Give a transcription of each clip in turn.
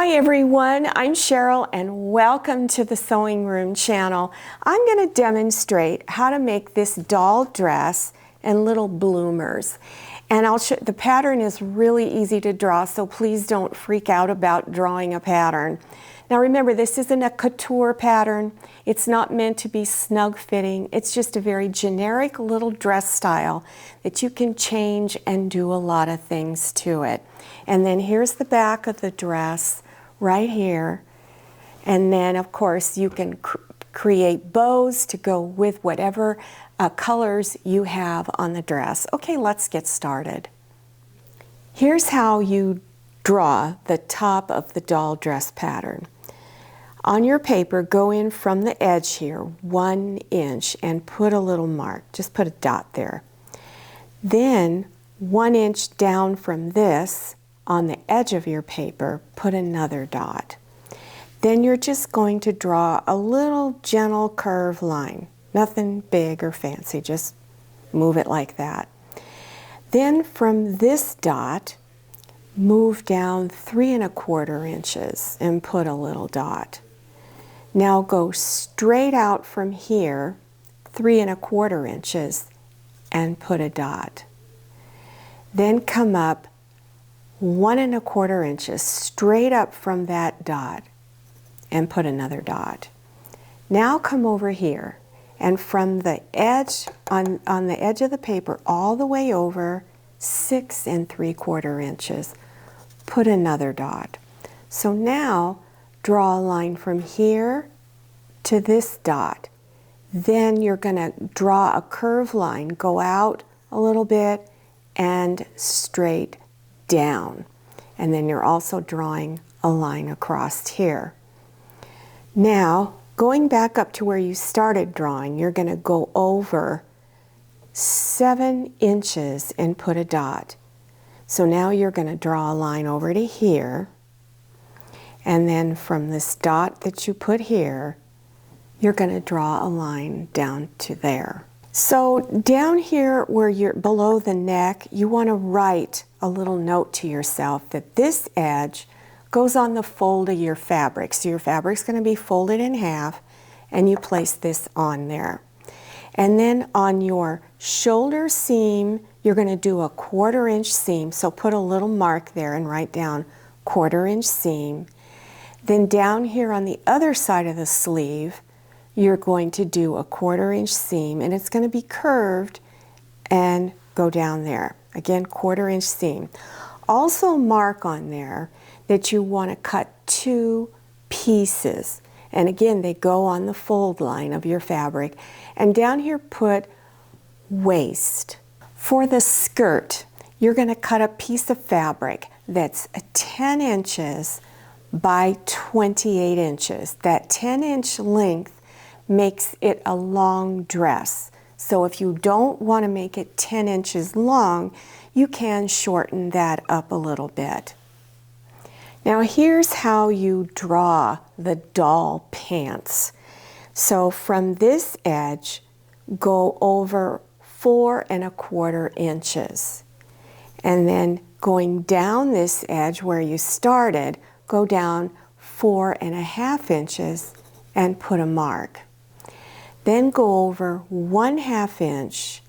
Hi everyone, I'm Cheryl and welcome to the Sewing Room channel. I'm going to demonstrate how to make this doll dress and little bloomers. And the pattern is really easy to draw, so please don't freak out about drawing a pattern. Now remember, this isn't a couture pattern. It's not meant to be snug fitting. It's just a very generic little dress style that you can change and do a lot of things to it. And then here's the back of the dress right here. And then of course you can create bows to go with whatever colors you have on the dress. Okay, let's get started. Here's how you draw the top of the doll dress pattern. On your paper, go in from the edge here, 1 inch, and put a little mark. Just put a dot there. Then 1 inch down from this, on the edge of your paper, put another dot. Then you're just going to draw a little gentle curved line. Nothing big or fancy, just move it like that. Then from this dot, move down 3 1/4 inches and put a little dot. Now go straight out from here, 3 1/4 inches, and put a dot. Then come up 1 1/4 inches straight up from that dot and put another dot. Now come over here and from the edge, on the edge of the paper all the way over 6 3/4 inches, put another dot. So now draw a line from here to this dot. Then you're going to draw a curved line, go out a little bit and straight down. And then you're also drawing a line across here. Now, going back up to where you started drawing, you're going to go over 7 inches and put a dot. So now you're going to draw a line over to here. And then from this dot that you put here, you're going to draw a line down to there. So down here where you're below the neck, you want to write a little note to yourself that this edge goes on the fold of your fabric. So your fabric's going to be folded in half and you place this on there. And then on your shoulder seam, you're going to do a 1/4 inch seam. So put a little mark there and write down 1/4 inch seam. Then down here on the other side of the sleeve, you're going to do a 1/4 inch seam and it's going to be curved and go down there. Again, 1/4 inch seam. Also mark on there that you want to cut 2 pieces. And again, they go on the fold line of your fabric. And down here put waist. For the skirt, you're going to cut a piece of fabric that's 10 inches by 28 inches. That 10-inch length makes it a long dress. So if you don't want to make it 10 inches long, you can shorten that up a little bit. Now here's how you draw the doll pants. So from this edge, go over 4 1/4 inches. And then going down this edge where you started, go down 4 1/2 inches and put a mark. Then go over 1/2 inch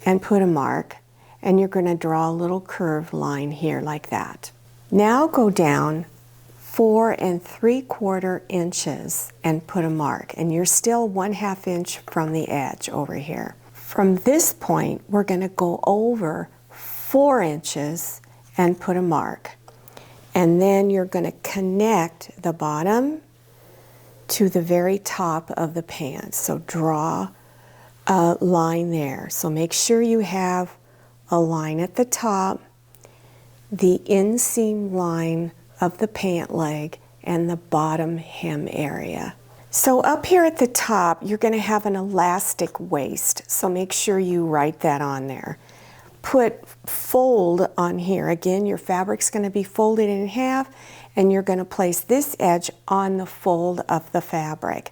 and put a mark, and you're going to draw a little curved line here like that. Now go down 4 3/4 inches and put a mark, and you're still 1/2 inch from the edge over here. From this point, we're going to go over 4 inches and put a mark. And then you're going to connect the bottom to the very top of the pants. So draw a line there. So make sure you have a line at the top, the inseam line of the pant leg, and the bottom hem area. So up here at the top, you're going to have an elastic waist. So make sure you write that on there. Put fold on here. Again, your fabric's going to be folded in half, and you're going to place this edge on the fold of the fabric.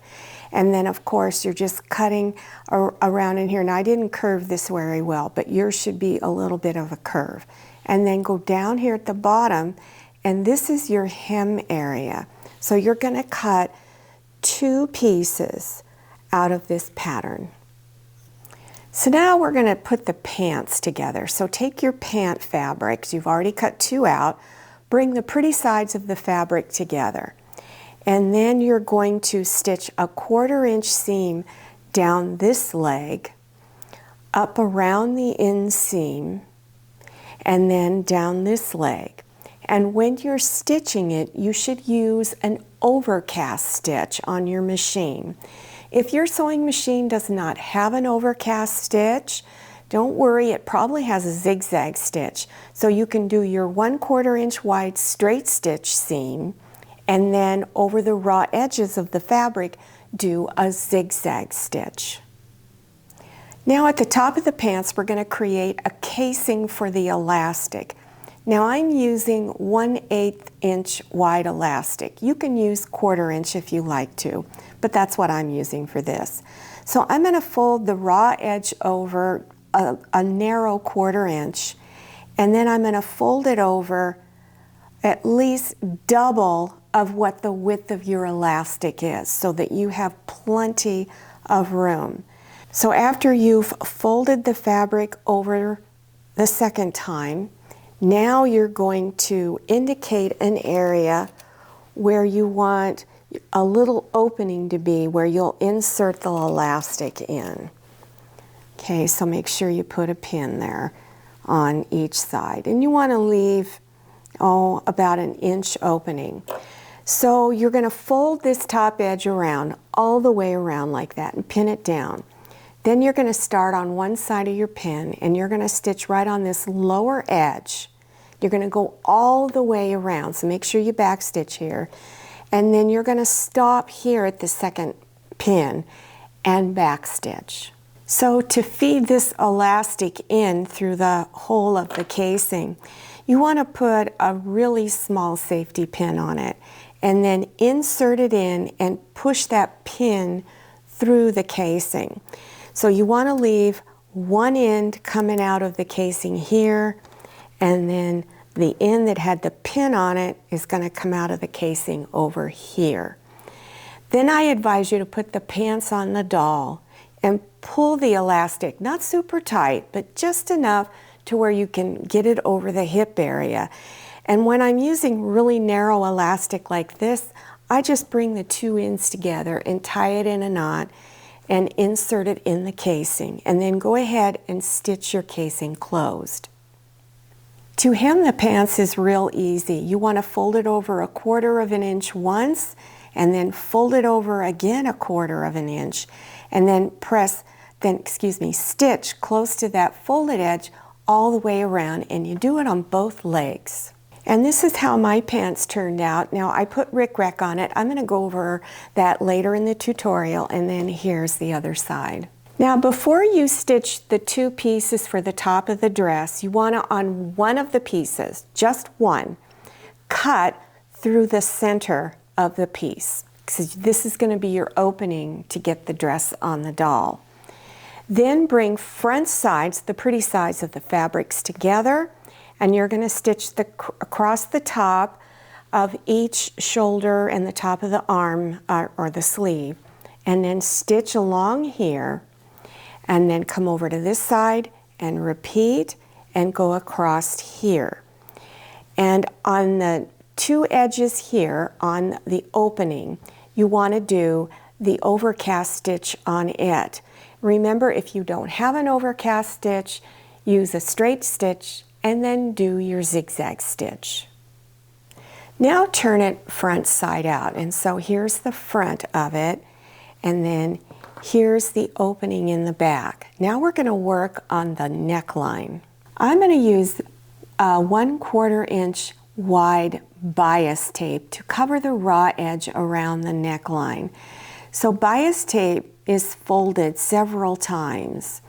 And then of course you're just cutting around in here. Now I didn't curve this very well, but yours should be a little bit of a curve. And then go down here at the bottom and this is your hem area. So you're going to cut 2 pieces out of this pattern. So now we're going to put the pants together. So take your pant fabrics, you've already cut 2 out, bring the pretty sides of the fabric together. And then you're going to stitch a 1/4 inch seam down this leg, up around the inseam, and then down this leg. And when you're stitching it, you should use an overcast stitch on your machine. If your sewing machine does not have an overcast stitch, don't worry, it probably has a zigzag stitch. So you can do your 1/4 inch wide straight stitch seam, and then over the raw edges of the fabric, do a zigzag stitch. Now at the top of the pants, we're going to create a casing for the elastic. Now I'm using 1/8 inch wide elastic. You can use 1/4 inch if you like to, but that's what I'm using for this. So I'm going to fold the raw edge over a narrow 1/4 inch, and then I'm going to fold it over at least double of what the width of your elastic is, so that you have plenty of room. So after you've folded the fabric over the second time, now you're going to indicate an area where you want a little opening to be, where you'll insert the elastic in. Okay, so make sure you put a pin there on each side. And you want to leave, about an inch opening. So you're going to fold this top edge around, all the way around like that, and pin it down. Then you're going to start on one side of your pin, and you're going to stitch right on this lower edge. You're going to go all the way around, so make sure you backstitch here. And then you're going to stop here at the second pin and backstitch. So to feed this elastic in through the hole of the casing, you want to put a really small safety pin on it, and then insert it in and push that pin through the casing. So you want to leave one end coming out of the casing here, and then the end that had the pin on it is going to come out of the casing over here. Then I advise you to put the pants on the doll and pull the elastic, not super tight, but just enough to where you can get it over the hip area. And when I'm using really narrow elastic like this, I just bring the 2 ends together and tie it in a knot and insert it in the casing, and then go ahead and stitch your casing closed. To hem the pants is real easy. You want to fold it over a 1/4 inch once, and then fold it over again a 1/4 inch, and then stitch close to that folded edge all the way around, and you do it on both legs. And this is how my pants turned out. Now I put rickrack on it. I'm going to go over that later in the tutorial, and then here's the other side. Now before you stitch the 2 pieces for the top of the dress, you want to, on one of the pieces, just one, cut through the center of the piece, because this is going to be your opening to get the dress on the doll. Then bring front sides, the pretty sides of the fabrics together, and you're going to stitch across the top of each shoulder and the top of the arm or the sleeve, and then stitch along here, and then come over to this side and repeat and go across here. And on the 2 edges here on the opening, you want to do the overcast stitch on it. Remember, if you don't have an overcast stitch, use a straight stitch and then do your zigzag stitch. Now turn it front side out, and so here's the front of it, and then here's the opening in the back. Now we're going to work on the neckline. I'm going to use a 1/4 inch wide bias tape to cover the raw edge around the neckline. So bias tape is folded several times.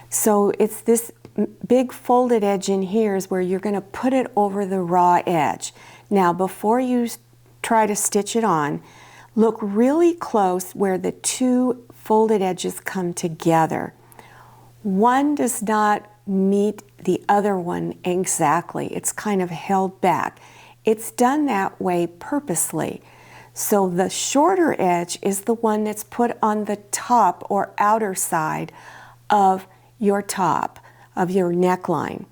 So it's this big folded edge in here is where you're going to put it over the raw edge. Now before you try to stitch it on, look really close where the 2 folded edges come together. One does not meet the other one exactly. It's kind of held back. it's done that way purposely. So the shorter edge is the one that's put on the top or outer side of your top, of your neckline.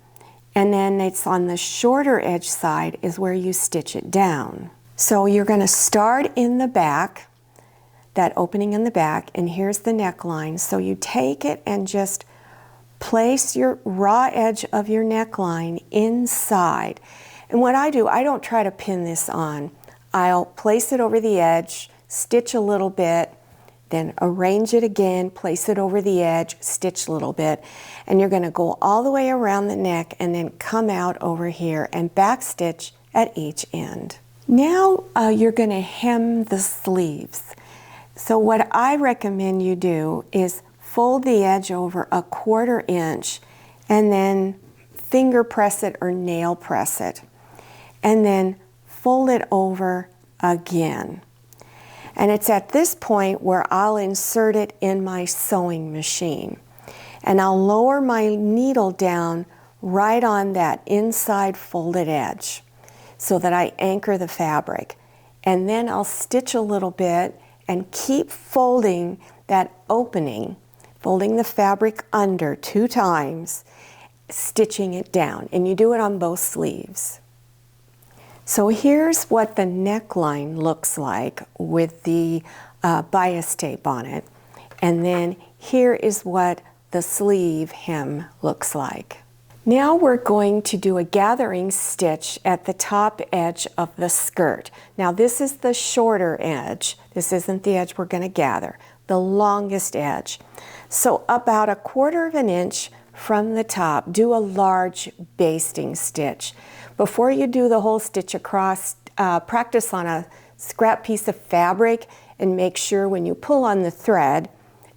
And then it's on the shorter edge side is where you stitch it down. So you're going to start in the back, that opening in the back, and here's the neckline. So you take it and just place your raw edge of your neckline inside. And what I do, I don't try to pin this on. I'll place it over the edge, stitch a little bit, then arrange it again, place it over the edge, stitch a little bit, and you're going to go all the way around the neck and then come out over here and back stitch at each end. Now you're going to hem the sleeves. So what I recommend you do is fold the edge over 1/4 inch and then finger press it or nail press it, and then fold it over again. And it's at this point where I'll insert it in my sewing machine. And I'll lower my needle down right on that inside folded edge so that I anchor the fabric. And then I'll stitch a little bit and keep folding that opening, folding the fabric under 2 times, stitching it down. And you do it on both sleeves. So here's what the neckline looks like with the bias tape on it. And then here is what the sleeve hem looks like. Now we're going to do a gathering stitch at the top edge of the skirt. Now this is the shorter edge. This isn't the edge we're going to gather, the longest edge. So about 1/4 inch from the top, do a large basting stitch. Before you do the whole stitch across, practice on a scrap piece of fabric and make sure when you pull on the thread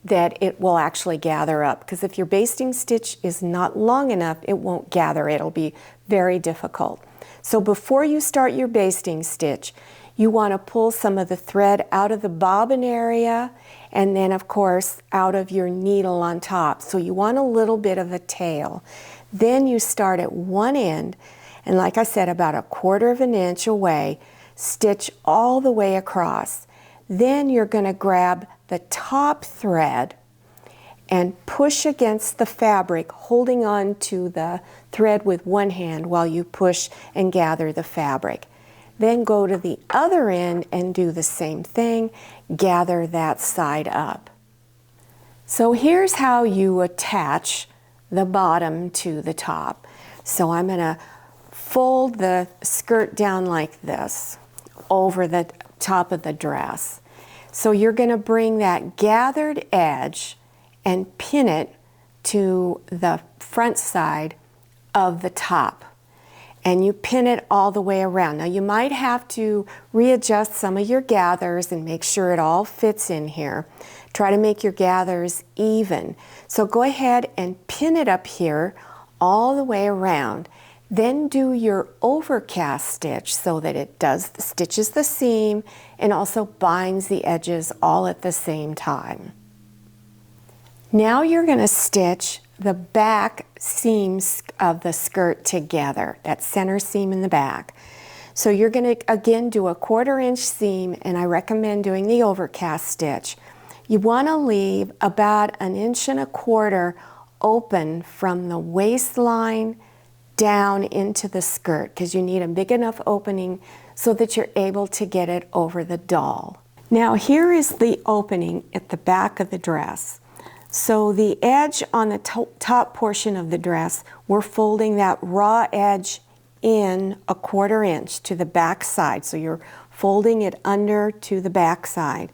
that it will actually gather up. Because if your basting stitch is not long enough, it won't gather. It'll be very difficult. So before you start your basting stitch, you want to pull some of the thread out of the bobbin area and then of course out of your needle on top. So you want a little bit of a tail. Then you start at one end, and like I said, about 1/4 inch away, stitch all the way across. Then you're going to grab the top thread and push against the fabric, holding on to the thread with one hand while you push and gather the fabric. Then go to the other end and do the same thing, gather that side up. So here's how you attach the bottom to the top. So I'm going to fold the skirt down like this over the top of the dress. So you're going to bring that gathered edge and pin it to the front side of the top. And you pin it all the way around. Now you might have to readjust some of your gathers and make sure it all fits in here. Try to make your gathers even. So go ahead and pin it up here all the way around. Then do your overcast stitch so that it stitches the seam and also binds the edges all at the same time. Now you're going to stitch the back seams of the skirt together, that center seam in the back. So you're going to again do 1/4 inch seam, and I recommend doing the overcast stitch. You want to leave about 1.25 inches open from the waistline down into the skirt, because you need a big enough opening so that you're able to get it over the doll. Now here is the opening at the back of the dress. So the edge on the top portion of the dress, we're folding that raw edge in 1/4 inch to the back side. So you're folding it under to the back side.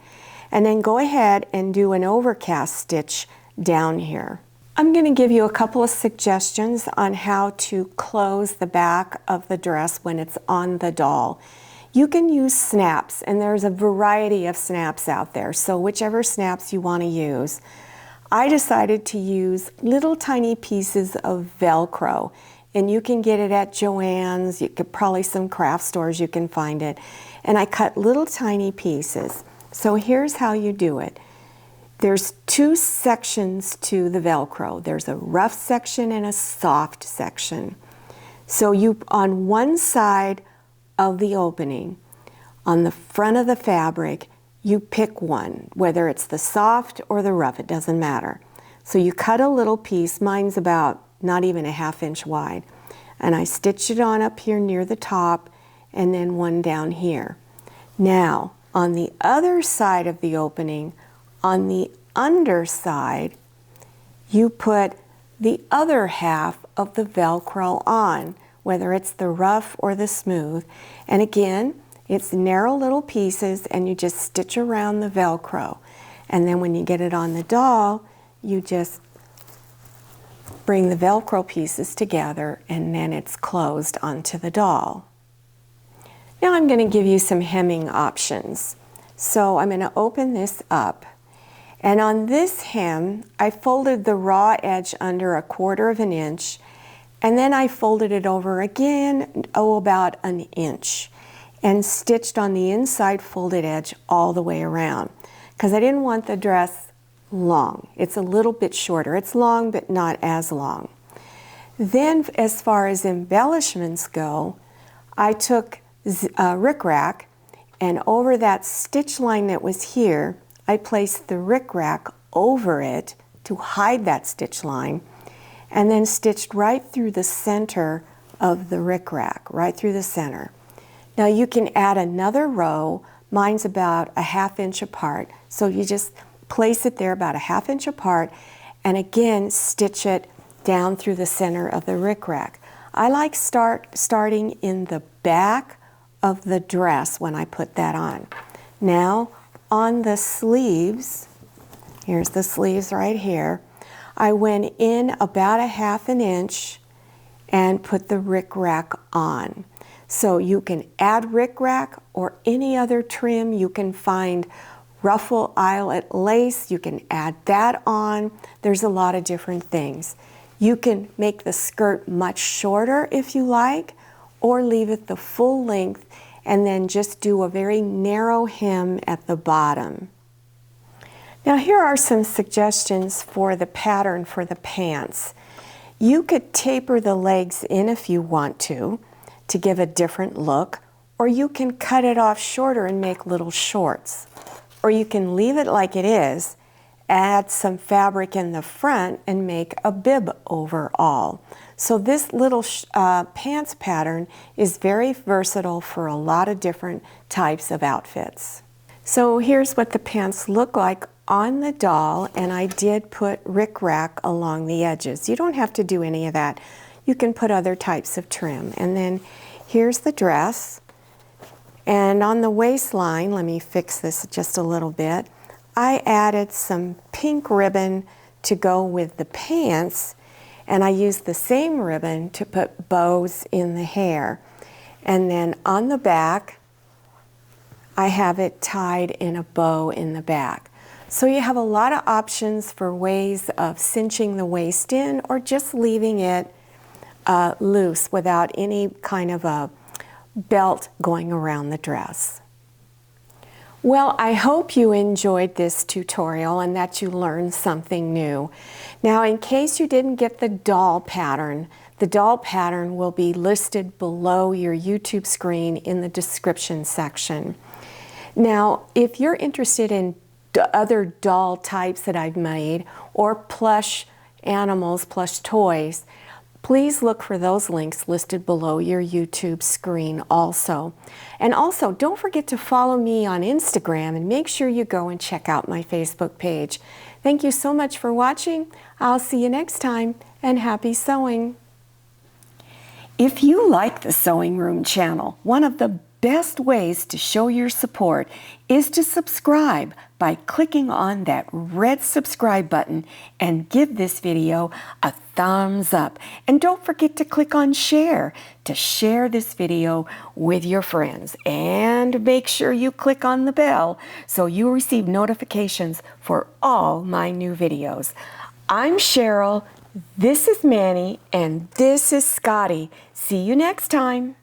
And then go ahead and do an overcast stitch down here. I'm going to give you a couple of suggestions on how to close the back of the dress when it's on the doll. You can use snaps, and there's a variety of snaps out there, so whichever snaps you want to use. I decided to use little tiny pieces of Velcro, and you can get it at Joann's, you could probably some craft stores you can find it. And I cut little tiny pieces. So here's how you do it. There's 2 sections to the Velcro. There's a rough section and a soft section. So you, on one side, of the opening, on the front of the fabric, you pick one, whether it's the soft or the rough, it doesn't matter. So you cut a little piece, mine's about not even a 1/2 inch wide, and I stitch it on up here near the top and then one down here. Now, on the other side of the opening, on the underside, you put the other half of the Velcro on, whether it's the rough or the smooth. And again, it's narrow little pieces and you just stitch around the Velcro. And then when you get it on the doll, you just bring the Velcro pieces together and then it's closed onto the doll. Now I'm going to give you some hemming options. So I'm going to open this up. And on this hem, I folded the raw edge under 1/4 inch, and then I folded it over again, about 1 inch, and stitched on the inside folded edge all the way around, because I didn't want the dress long. It's a little bit shorter. It's long, but not as long. Then, as far as embellishments go, I took rickrack, and over that stitch line that was here, I placed the rickrack over it to hide that stitch line, and then stitched right through the center of the rickrack, right through the center. Now you can add another row. Mine's about a 1/2 inch apart, so you just place it there about a 1/2 inch apart, and again stitch it down through the center of the rickrack. I like starting in the back of the dress when I put that on. Now, on the sleeves, here's the sleeves right here, I went in about a 1/2 inch and put the rickrack on. So you can add rickrack or any other trim. You can find ruffle eyelet lace, you can add that on. There's a lot of different things. You can make the skirt much shorter if you like, or leave it the full length and then just do a very narrow hem at the bottom. Now here are some suggestions for the pattern for the pants. You could taper the legs in if you want to give a different look, or you can cut it off shorter and make little shorts. Or you can leave it like it is, add some fabric in the front and make a bib overall. So this little pants pattern is very versatile for a lot of different types of outfits. So here's what the pants look like on the doll, and I did put rickrack along the edges. You don't have to do any of that. You can put other types of trim. And then here's the dress. And on the waistline, let me fix this just a little bit, I added some pink ribbon to go with the pants, and I used the same ribbon to put bows in the hair. And then on the back, I have it tied in a bow in the back. So you have a lot of options for ways of cinching the waist in or just leaving it loose without any kind of a belt going around the dress. Well, I hope you enjoyed this tutorial and that you learned something new. Now, in case you didn't get the doll pattern will be listed below your YouTube screen in the description section. Now, if you're interested in other doll types that I've made, or plush animals, plush toys, please look for those links listed below your YouTube screen also. And also, don't forget to follow me on Instagram and make sure you go and check out my Facebook page. Thank you so much for watching. I'll see you next time, and happy sewing. If you like the Sewing Room channel, one of the best ways to show your support is to subscribe by clicking on that red subscribe button and give this video a thumbs up. And don't forget to click on share to share this video with your friends. And make sure you click on the bell so you receive notifications for all my new videos. I'm Cheryl, this is Manny, and this is Scotty. See you next time.